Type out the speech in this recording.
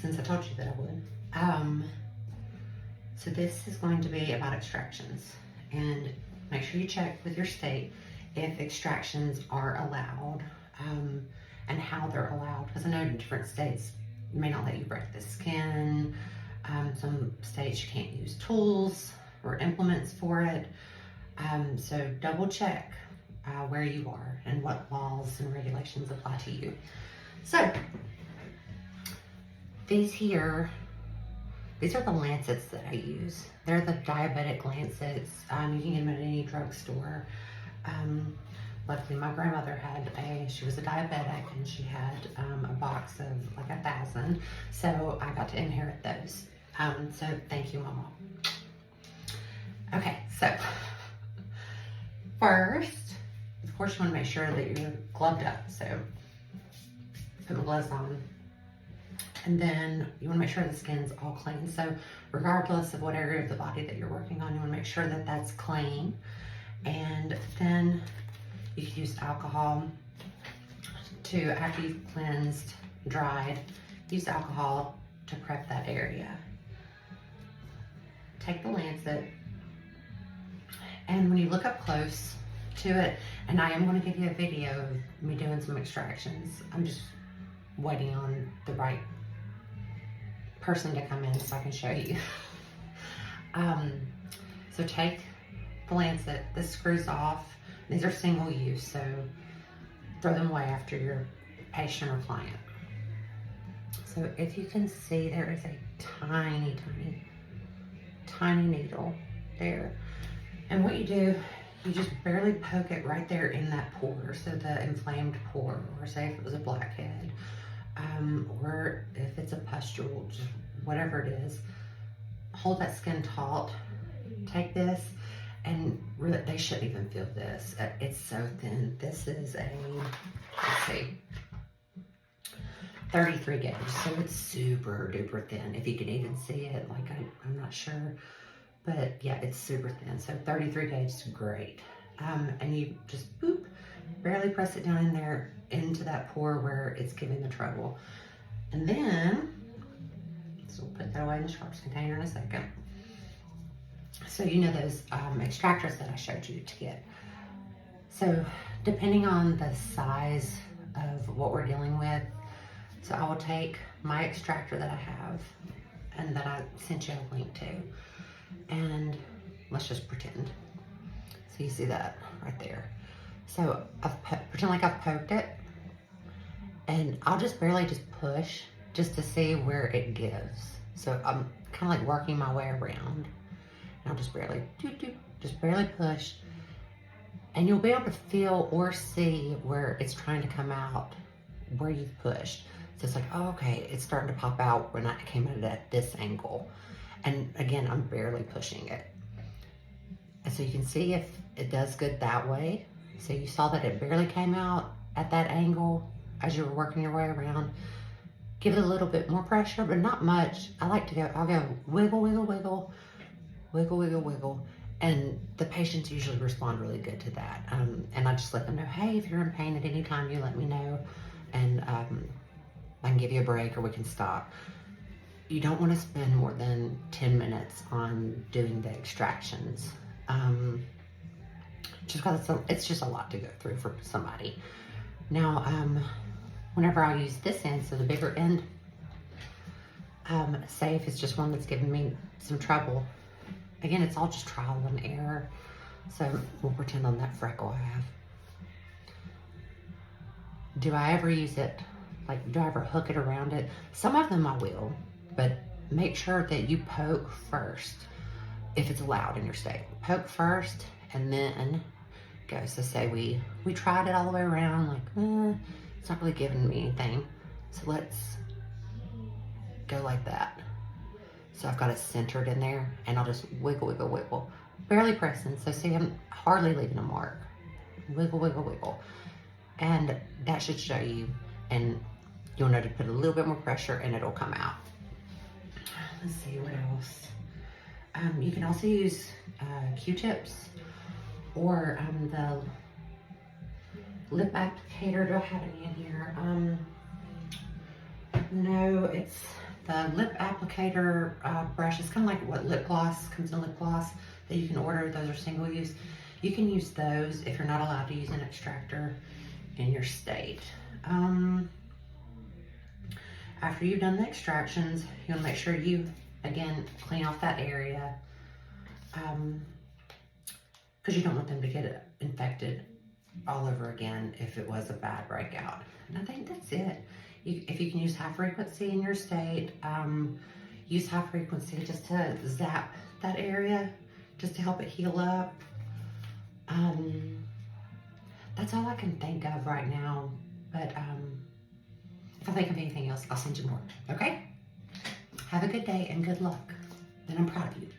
since I told you that I would. So this is going to be about extractions, and make sure you check with your state if extractions are allowed, and how they're allowed, because I know in different states may not let you break the skin. Some states you can't use tools or implements for it. So double check where you are and what laws and regulations apply to you. So these are the lancets that I use. They're the diabetic lancets. You can get them at any drugstore. Luckily, my grandmother she was a diabetic, and she had a box of like 1,000. So I got to inherit those. So thank you, Mama. Okay, so first, of course, you want to make sure that you're gloved up. So put my gloves on. And then you want to make sure the skin's all clean. So regardless of what area of the body that you're working on, you want to make sure that that's clean. And then you can use alcohol to, after you've cleansed, dried, use alcohol to prep that area. Take the lancet, and when you look up close to it, and I am going to give you a video of me doing some extractions. I'm just waiting on the right person to come in so I can show you. So take the lancet, the screws off. These are single use, so throw them away after your patient or client. So if you can see, there is a tiny, tiny, tiny needle there. And what you do, you just barely poke it right there in that pore, so the inflamed pore, or say if it was a blackhead, or if it's a pustule, just whatever it is. Hold that skin taut. Take this, and really, they shouldn't even feel this. It's so thin. This is a, let's see, 33 gauge, so it's super duper thin. If you can even see it, like I'm not sure, but yeah, it's super thin. So 33 gauge is great. And you just boop, barely press it down in there into that pore where it's giving the trouble. And then, so we'll put that away in the sharps container in a second. So you know those extractors that I showed you to get. So depending on the size of what we're dealing with, so I will take my extractor that I have and that I sent you a link to, and let's just pretend. So you see that right there. So pretend like I've poked it, and I'll just barely just push just to see where it gives. So I'm kind of like working my way around. And I'll just barely, just barely push. And you'll be able to feel or see where it's trying to come out, where you've pushed. So it's like, oh, okay, it's starting to pop out when I came at it at this angle. And again, I'm barely pushing it. And so you can see if it does good that way. So you saw that it barely came out at that angle as you were working your way around. Give it a little bit more pressure, but not much. I'll go wiggle, wiggle, wiggle, wiggle, wiggle, wiggle. And the patients usually respond really good to that. And I just let them know, hey, if you're in pain at any time, you let me know. And I can give you a break or we can stop. You don't want to spend more than 10 minutes on doing the extractions. Just because it's just a lot to go through for somebody. Now, whenever I use this end, so the bigger end, say if it's just one that's giving me some trouble, again, it's all just trial and error. So we'll pretend on that freckle I have. Do I ever use it? Like, do I ever hook it around it? Some of them I will, but make sure that you poke first if it's allowed in your state. Poke first and then go. So say we tried it all the way around, like, it's not really giving me anything. So let's go like that. So I've got it centered in there, and I'll just wiggle, wiggle, wiggle. Barely pressing, so see, I'm hardly leaving a mark. Wiggle, wiggle, wiggle. And that should show you, and you'll know to put a little bit more pressure and it'll come out. Let's see what else. You can also use Q-tips or the lip applicator. Do I have any in here? No, it's The lip applicator brush is kind of like what lip gloss comes in lip gloss that you can order. Those are single use. You can use those if you're not allowed to use an extractor in your state. After you've done the extractions, you want to make sure you, again, clean off that area because you don't want them to get infected all over again if it was a bad breakout. And I think that's it. If you can use high frequency in your state, use high frequency just to zap that area, just to help it heal up. That's all I can think of right now, but if I think of anything else, I'll send you more, okay? Have a good day and good luck. And I'm proud of you.